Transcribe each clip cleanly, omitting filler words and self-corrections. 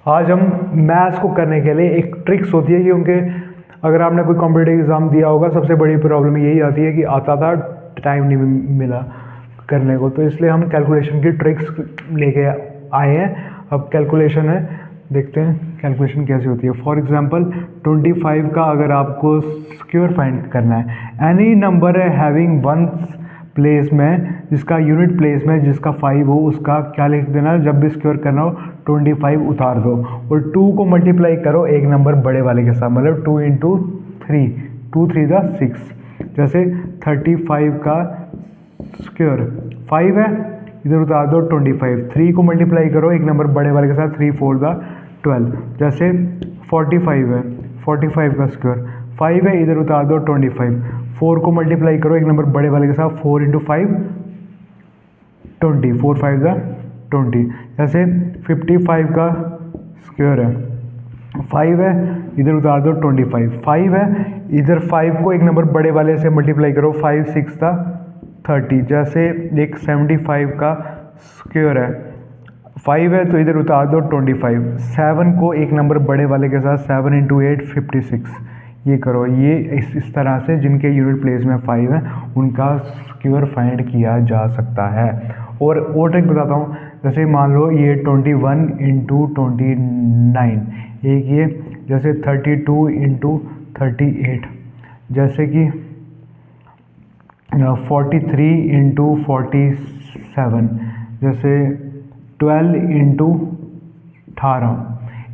आज हम मैथ्स को करने के लिए एक ट्रिक्स होती है, क्योंकि अगर आपने कोई कॉम्पिटिटिव एग्ज़ाम दिया होगा, सबसे बड़ी प्रॉब्लम यही आती है कि आता था, टाइम नहीं मिला करने को। तो इसलिए हम कैलकुलेशन की ट्रिक्स लेके आए हैं। अब कैलकुलेशन है, देखते हैं कैलकुलेशन कैसे होती है। फॉर एग्जांपल 25 का अगर आपको स्क्वायर फाइंड करना है, एनी नंबर है हैविंग वंस प्लेस में, जिसका यूनिट प्लेस में जिसका 5 हो, उसका क्या लिख देना, जब भी स्क्वायर करना हो 25 उतार दो और 2 को मल्टीप्लाई करो एक नंबर बड़े वाले के साथ, मतलब 2 इंटू 3, 2 3 दा 6। जैसे 35 का स्क्वायर 5 है, इधर उतार दो 25, 3 को मल्टीप्लाई करो एक नंबर बड़े वाले के साथ, 3 4 दा 12। जैसे 45 है, 45 का स्क्वायर 5 है, इधर उतार दो 25, 4 को मल्टीप्लाई करो एक नंबर बड़े वाले के साथ, 4 इंटू 5 20, 4 5 दा 20। जैसे 55 का स्क्वायर है, 5 है, इधर उतार दो 25, 5 है, इधर 5 को एक नंबर बड़े वाले से मल्टीप्लाई करो, 5 6 दा 30। जैसे एक 75 का स्क्वायर है, 5 है, तो इधर उतार दो 25, 7 को एक नंबर बड़े वाले के साथ, 7 इंटू 8 56। ये करो, ये इस तरह से जिनके यूनिट प्लेस में 5 है उनका स्क्वायर फाइंड किया जा सकता है। और ट्रिक बताता हूँ, जैसे मान लो ये 21 इंटू 29, एक ये जैसे 32 इंटू 38, जैसे कि 43 इंटू 47, जैसे 12 इंटू 18।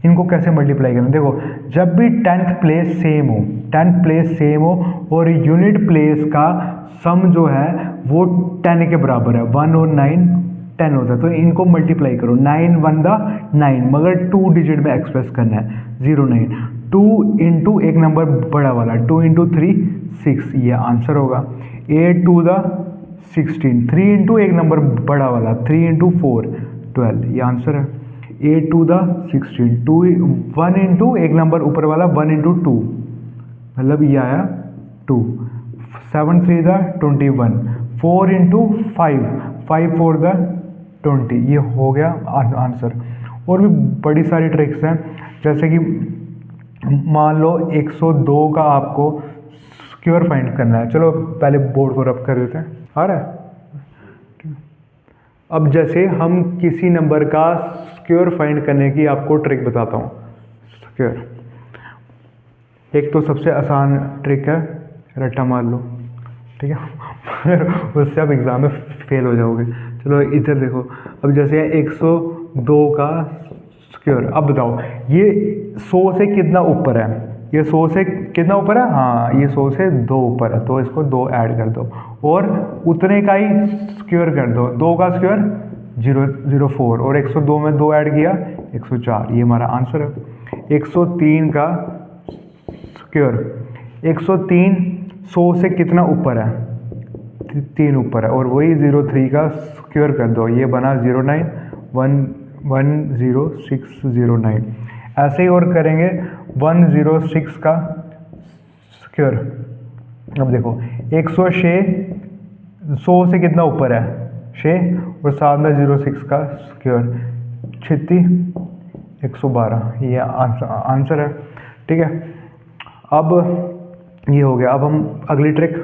इनको कैसे मल्टीप्लाई करना, देखो जब भी 10th प्लेस सेम हो, 10th प्लेस सेम हो और यूनिट प्लेस का सम जो है वो 10 के बराबर है, 1 और 9 10 होता है, तो इनको मल्टीप्लाई करो, 9 1 दा 9, मगर 2 डिजिट में एक्सप्रेस करना है, 0 9, 2 इंटू एक नंबर बड़ा वाला, 2 इंटू 3 6, ये आंसर होगा। 8 2 दा 16, 3 इंटू एक नंबर बड़ा वाला, 3 इंटू 4 12, ये आंसर है। 8 2 दा 16, 2 1 इंटू एक नंबर ऊपर वाला, 1 इंटू 2, मतलब ये आया 2। 7 3 दा 21, 4 इंटू 5, 5 4 दा 20, ये हो गया आंसर। और भी बड़ी सारी ट्रिक्स हैं, जैसे कि मान लो 102 का आपको स्क्वायर फाइंड करना है। चलो पहले बोर्ड को रब कर देते हैं, आ रहा है। अब जैसे हम किसी नंबर का स्क्वायर फाइंड करने की आपको ट्रिक बताता हूँ। स्क्वायर, एक तो सबसे आसान ट्रिक है, रट्टा मार लो, ठीक है उससे आप एग्ज़ाम में फेल हो जाओगे। चलो इधर देखो, अब जैसे 102 का स्क्वायर, अब बताओ ये 100 से कितना ऊपर है, ये 100 से कितना ऊपर है, हाँ ये 100 से 2 ऊपर है, तो इसको 2 ऐड कर दो और उतने का ही स्क्वायर कर दो। 2 का स्क्वायर 004 और 102 में 2 ऐड किया 104, ये हमारा आंसर है। 103 का स्क्वायर, 103 100 से कितना ऊपर है, 3 ऊपर है, और वही 03 का स्क्वायर कर दो, ये बना 09 10609। ऐसे ही और करेंगे 106 का स्क्वायर। अब देखो 106 100 से कितना ऊपर है 6, और साथ में 06 का स्क्वायर 36 112, ये आंसर है, ठीक है। अब ये हो गया। अब हम अगली ट्रिक,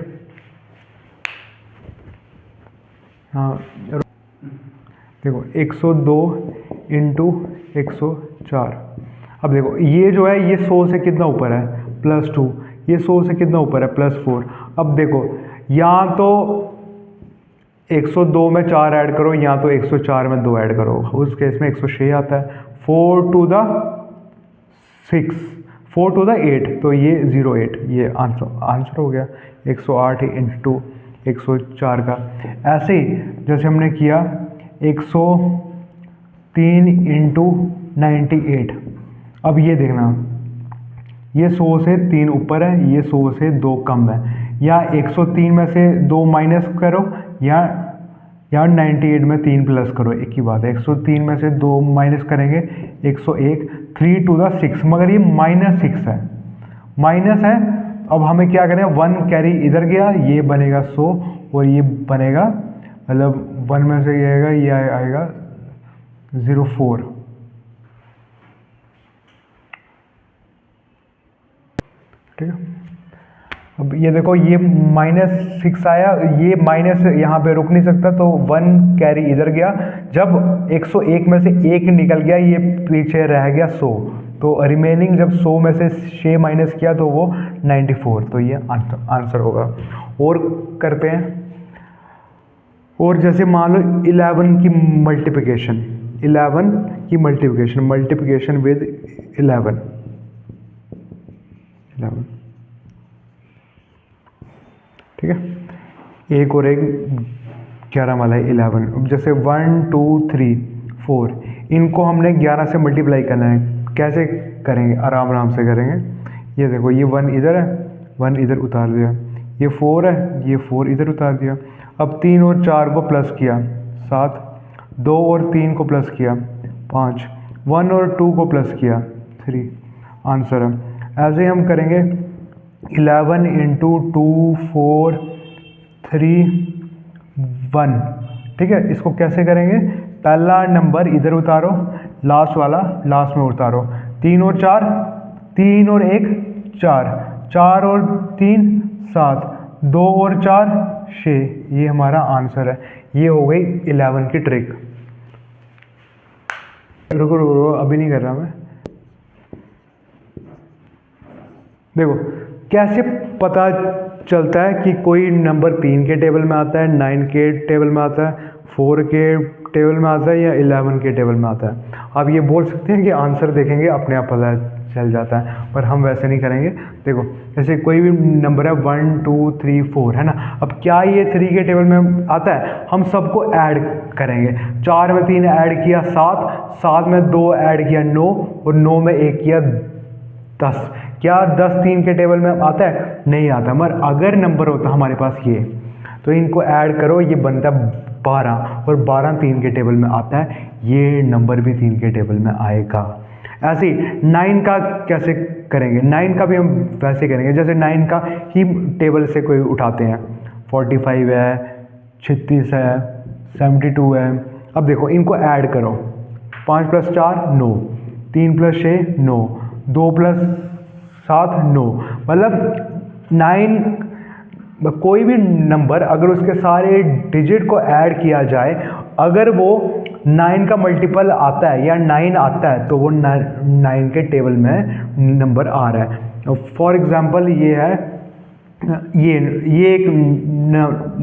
हाँ देखो 102 इंटू 104। अब देखो ये जो है ये 100 से कितना ऊपर है +2, ये 100 से कितना ऊपर है +4। अब देखो यहाँ तो 102 में 4 ऐड करो, यहाँ तो 104 में 2 ऐड करो, उस केस में 106 आता है। 4 2 दा 6, 4 2 दा 8, तो ये 08, ये आंसर हो गया 108 इंटू 104 का। ऐसे ही जैसे हमने किया 103 इंटू 98। अब ये देखना, ये 100 से 3 ऊपर है, ये 100 से 2 कम है, या 103 में से 2 माइनस करो, या 98 में 3 प्लस करो, एक ही बात है। 103 में से 2 माइनस करेंगे 101, 3 2 दा 6, मगर ये -6 है, माइनस है। अब हमें क्या करें, 1 कैरी इधर गया, ये बनेगा 100 और ये बनेगा, मतलब 1 में से ये आएगा 04, ठीक है। अब ये देखो ये -6 आया, ये माइनस यहाँ पे रुक नहीं सकता तो 1 कैरी इधर गया। जब 101 में से 1 निकल गया, ये पीछे रह गया 100, तो रिमेनिंग जब 100 में से 6 माइनस किया तो वो 94, तो ये आंसर होगा। और करते हैं, और जैसे मान लो 11 की मल्टीप्लिकेशन, 11 की मल्टीप्लिकेशन विद 11, ठीक है। एक और एक 11 वाला है 11। अब जैसे 1 2 3 4, इनको हमने 11 से मल्टीप्लाई करना है। कैसे करेंगे? आराम आराम से करेंगे। ये देखो ये 1 इधर है, 1 इधर उतार दिया, ये 4 है, ये 4 इधर उतार दिया। अब 3 और 4 को प्लस किया 7, 2 और 3 को प्लस किया 5, 1 और 2 को प्लस किया 3, आंसर है। ऐसे ही हम करेंगे 11 इंटू 2 4 3 1, ठीक है। इसको कैसे करेंगे? पहला नंबर इधर उतारो, लास्ट वाला लास्ट में उतारो। 3 और 4, 3 और 1 4, 4 और 3 7, 2 और 4 6, ये हमारा आंसर है। ये हो गई 11 की ट्रिक। रुको रुको रुको, अभी नहीं कर रहा मैं। देखो कैसे पता चलता है कि कोई नंबर 3 के टेबल में आता है, 9 के टेबल में आता है, 4 के टेबल में आता है या 11 के टेबल में आता है। आप ये बोल सकते हैं कि आंसर देखेंगे अपने आप पता चल जाता है, पर हम वैसे नहीं करेंगे। देखो जैसे कोई भी नंबर है 1 2 3 4 है ना, अब क्या ये 3 के टेबल में आता है? हम सबको ऐड करेंगे। 4 में 3 ऐड किया 7, 7 में 2 ऐड किया 9, और 9 में 1 किया 10। क्या 10 3 के टेबल में आता है? नहीं आता। मगर अगर नंबर होता हमारे पास ये, तो इनको ऐड करो, ये बनता है 12, और 12 3 के टेबल में आता है, ये नंबर भी 3 के टेबल में आएगा। ऐसे ही 9 का कैसे करेंगे? 9 का भी हम वैसे करेंगे जैसे 9 का ही टेबल से कोई उठाते हैं। 45 है, 36 है, 72 है। अब देखो इनको ऐड करो, 5 + 4 9, 3 + 6 9, 2 + 7 9, मतलब 9, कोई भी नंबर अगर उसके सारे डिजिट को ऐड किया जाए, अगर वो 9 का मल्टीपल आता है या 9 आता है, तो वो 9 के टेबल में नंबर आ रहा है। फॉर एग्जांपल ये है, ये एक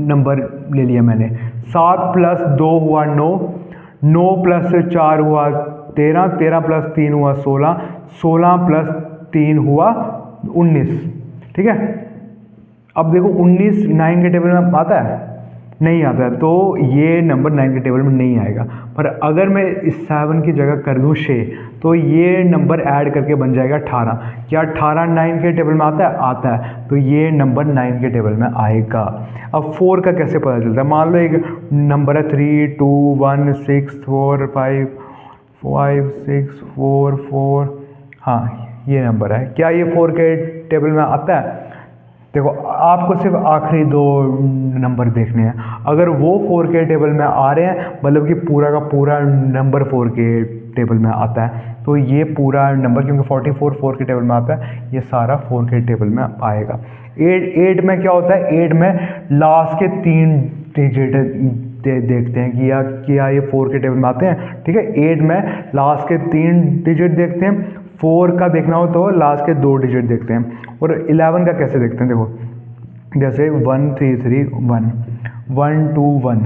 नंबर ले लिया मैंने। 7 + 2 हुआ 9, 9 + 4 हुआ 13, 13 + 3 हुआ 16, 16 + 3 हुआ 19, ठीक है। अब देखो 19 9 के टेबल में आता है? नहीं आता है, तो ये नंबर 9 के टेबल में नहीं आएगा। पर अगर मैं इस 7 की जगह कर दूँ 6, तो ये नंबर ऐड करके बन जाएगा 18। क्या 18 9 के टेबल में आता है? आता है, तो ये नंबर 9 के टेबल में आएगा। अब 4 का कैसे पता चलता है? मान लो एक नंबर है 3 2 1 6 4 5 5 6 4 4, हाँ ये नंबर है। क्या ये 4 के टेबल में आता है? देखो आपको सिर्फ आखिरी 2 नंबर देखने हैं। अगर वो 4 के टेबल में आ रहे हैं, मतलब कि पूरा का पूरा नंबर 4 के टेबल में आता है, तो ये पूरा नंबर, क्योंकि 44 4 के टेबल में आता है, ये सारा 4 के टेबल में आएगा। 8 में क्या होता है? 8 में लास्ट के 3 डिजिट देखते हैं कि क्या ये 4 के टेबल में आते हैं, ठीक है। 8 में लास्ट के 3 डिजिट देखते हैं। 4 का देखना हो तो लास्ट के 2 डिजिट देखते हैं। और 11 का कैसे देखते हैं? देखो जैसे 1 3 3 1 1 2 1,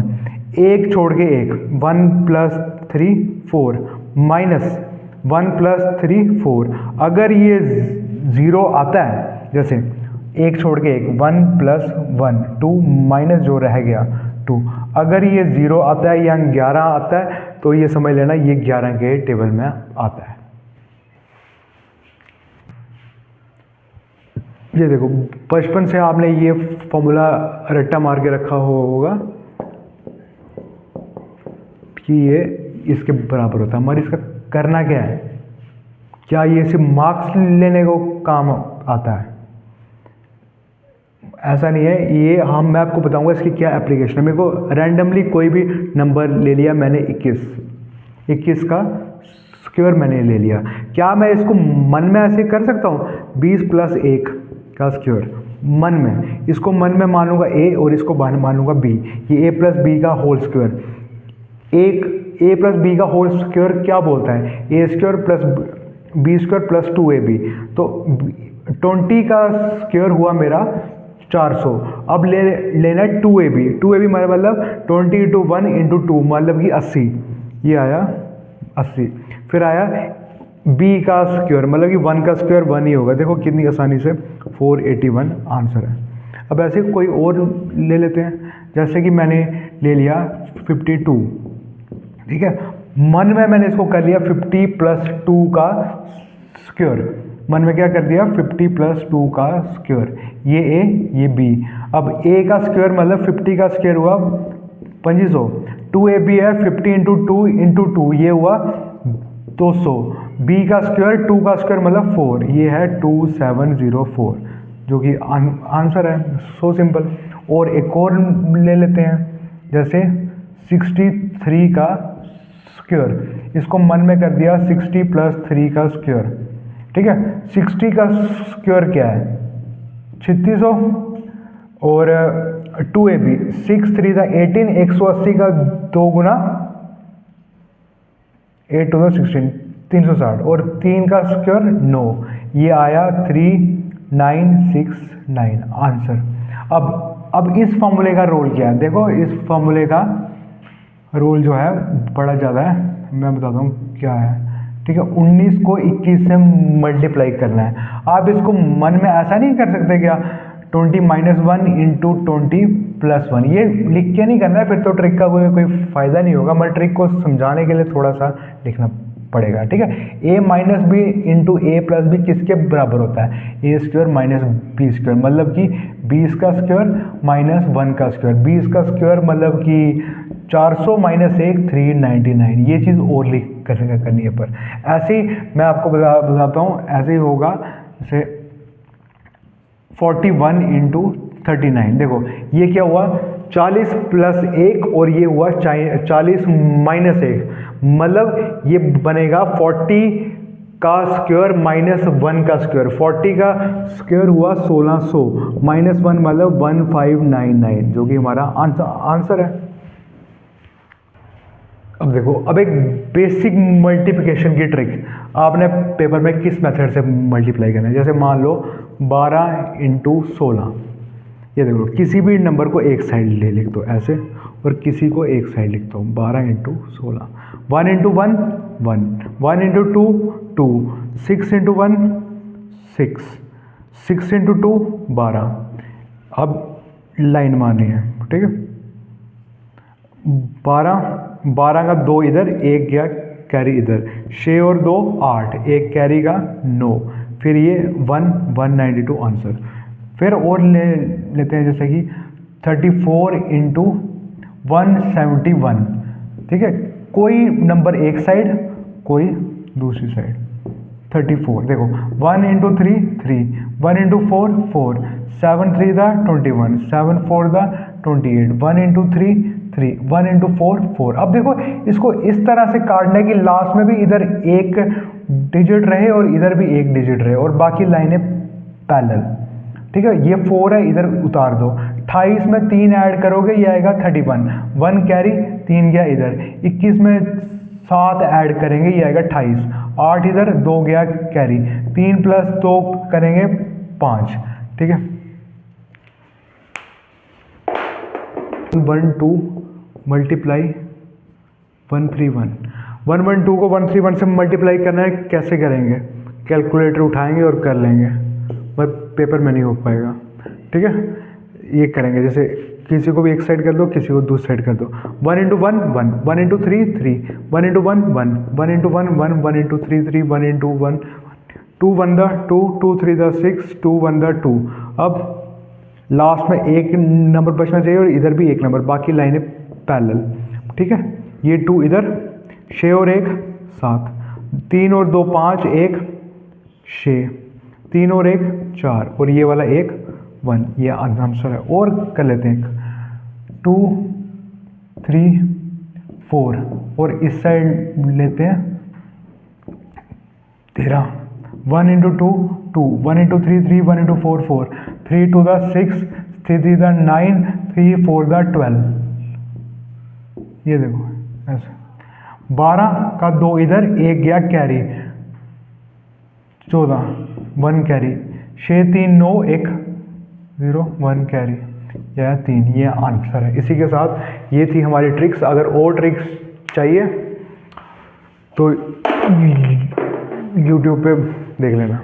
एक छोड़ के एक, 1 + 3 4 माइनस 1 + 3 4। अगर ये 0 आता है, जैसे एक छोड़ के एक, 1 + 1 2 माइनस जो रह गया 2, अगर ये 0 आता है या 11 आता है, तो ये समझ लेना ये 11 के टेबल में आता है। ये देखो बचपन से आपने ये फॉर्मूला रट्टा मार के रखा होगा कि ये इसके बराबर होता है, मगर इसका करना क्या है? क्या ये सिर्फ मार्क्स लेने को काम आता है? ऐसा नहीं है। ये मैं आपको बताऊंगा इसकी क्या एप्लीकेशन है। मेरे को रैंडमली कोई भी नंबर ले लिया मैंने, 21 का स्क्वायर मैंने ले लिया। क्या मैं इसको मन में ऐसे कर सकता हूँ? 20 + 1 का स्क्वायर मन में, इसको मन में मानूंगा ए और इसको मानूंगा बी, ये ए प्लस बी का होल स्क्वायर। एक ए प्लस बी का होल स्क्वायर क्या बोलता है, A square plus B square plus 2ab। तो 20 का स्क्वायर हुआ मेरा 400। अब लेना है 2ab। 2ab मतलब 20 इंटू 1 इंटू 2 मतलब कि 80, ये आया 80। फिर आया b का स्क्वायर मतलब कि 1 का स्क्वायर 1 ही होगा, देखो कितनी आसानी से 481 आंसर है। अब ऐसे कोई और ले लेते हैं, जैसे कि मैंने ले लिया 52, ठीक है। मन में मैंने इसको कर लिया 50 प्लस 2 का स्क्वायर, मन में क्या कर दिया 50 प्लस 2 का स्क्वायर, ये ए ये बी। अब ए का स्क्वायर मतलब 50 का स्क्वायर हुआ 2500, 2ab है 50 इंटू 2 इंटू 2 ये हुआ 200, b का स्क्वायर 2 का स्क्वायर मतलब 4, ये है 2704 जो कि आंसर है। So simple. और एक और ले लेते हैं, जैसे 63 का स्क्वायर, इसको मन में कर दिया 60 प्लस 3 का स्क्वायर, ठीक है। 60 का स्क्वायर क्या है 3600 और 2ab 6 3 था 18, 180 का 2 गुना 8 2 16 360 और 3 का स्क्वायर 9, ये आया 3969 आंसर। अब इस फॉर्मूले का रोल क्या है, देखो इस फॉर्मूले का रोल जो है बड़ा ज़्यादा है, मैं बताता हूँ क्या है, ठीक है। 19 को 21 से मल्टीप्लाई करना है। आप इसको मन में ऐसा नहीं कर सकते क्या 20 माइनस 1 इंटू 20 प्लस 1, ये लिख के नहीं करना है, फिर तो ट्रिक का कोई फ़ायदा नहीं होगा। मैं ट्रिक को समझाने के लिए थोड़ा सा लिखना पड़ेगा, ठीक है। a minus B into A plus B किसके बराबर होता है, A square minus B square, मतलब कि 20 का स्क्वायर माइनस 1 का स्क्वायर, 20 का स्क्वायर मतलब कि 400 माइनस 1 399, ये चीज़ और लिख करनी है। पर ऐसे ही मैं आपको बताता हूँ, ऐसे ही होगा जैसे 41 इंटू 39, देखो ये क्या हुआ 40 प्लस 1 और ये हुआ 40 माइनस 1, मतलब ये बनेगा 40 का स्क्वायर माइनस 1 का स्क्वायर। 40 का स्क्वायर हुआ 1600 माइनस 1 मतलब 1599 जो कि हमारा आंसर है। अब देखो, अब एक बेसिक मल्टीप्लिकेशन की ट्रिक, आपने पेपर में किस मेथड से मल्टीप्लाई करना है, जैसे मान लो 12 इंटू 16, ये देखो किसी भी नंबर को एक साइड ले लिख दो ऐसे और किसी को एक साइड लिखता हूँ 12 into 16, 1 into 1 1, 1 into 2 2, 6 into 1 6, 6 into 2 12। अब लाइन मारनी है, ठीक है। 12 का 2 इधर, एक गया कैरी इधर, 6 और 2 8, एक कैरी का 9, फिर ये 192 आंसर। फिर और लेते हैं जैसे कि 34 इंटू 171, ठीक है। कोई नंबर एक साइड कोई दूसरी साइड, 34 देखो 1 इंटू 3 3, 1 इंटू 4 4, 7 3 था 21, 7 4 था 28, 1 इंटू 3 3, 1 इंटू 4 4। अब देखो इसको इस तरह से काटना है कि लास्ट में भी इधर एक डिजिट रहे और इधर भी एक डिजिट रहे और बाकी लाइनें पैरेलल, ठीक है। ये 4 है, इधर उतार दो, 28 में 3 ऐड करोगे ये आएगा 31, 1 कैरी 3 गया इधर, 21 में 7 ऐड करेंगे ये आएगा 28, 8 इधर 2 गया कैरी, 3 प्लस 2 करेंगे 5, ठीक है। 112 मल्टीप्लाई 131, 112 को 131 से मल्टीप्लाई करना है, कैसे करेंगे, कैलकुलेटर उठाएंगे और कर लेंगे, पर पेपर में नहीं हो पाएगा, ठीक है। ये करेंगे जैसे किसी को भी एक साइड कर दो, किसी को दूसरी साइड कर दो, 1 into 1 1, 1 into 3 3, 1 into 1 1, 1 into 1 1, 1 into 3 3, 1 into 1 2 1 the 2, 2 3 the 6, 2 1 the 2। अब लास्ट में एक नंबर बचना चाहिए और इधर भी एक नंबर, बाकी लाइनें पैरेलल, ठीक है। ये 2 इधर, 6 और 1 7, 3 और 2 5, 1 6, 3 और 1 4 और ये वाला 1 1, ये आंसर है। और कर लेते हैं 2 3 4 और इस साइड लेते हैं 13, 1 into 2 2, 1 into 3 3, 1 into 4 4, 3 to the 6, 3 3 the 9, 3 4 the 12। ये देखो ऐसे 12 का 2 इधर, एक गया कैरी, 14 1 कैरी, 6 3 9 1 0 1 कैरी, यह 3, ये आंसर है। इसी के साथ ये थी हमारी ट्रिक्स। अगर और ट्रिक्स चाहिए तो यूट्यूब पे देख लेना।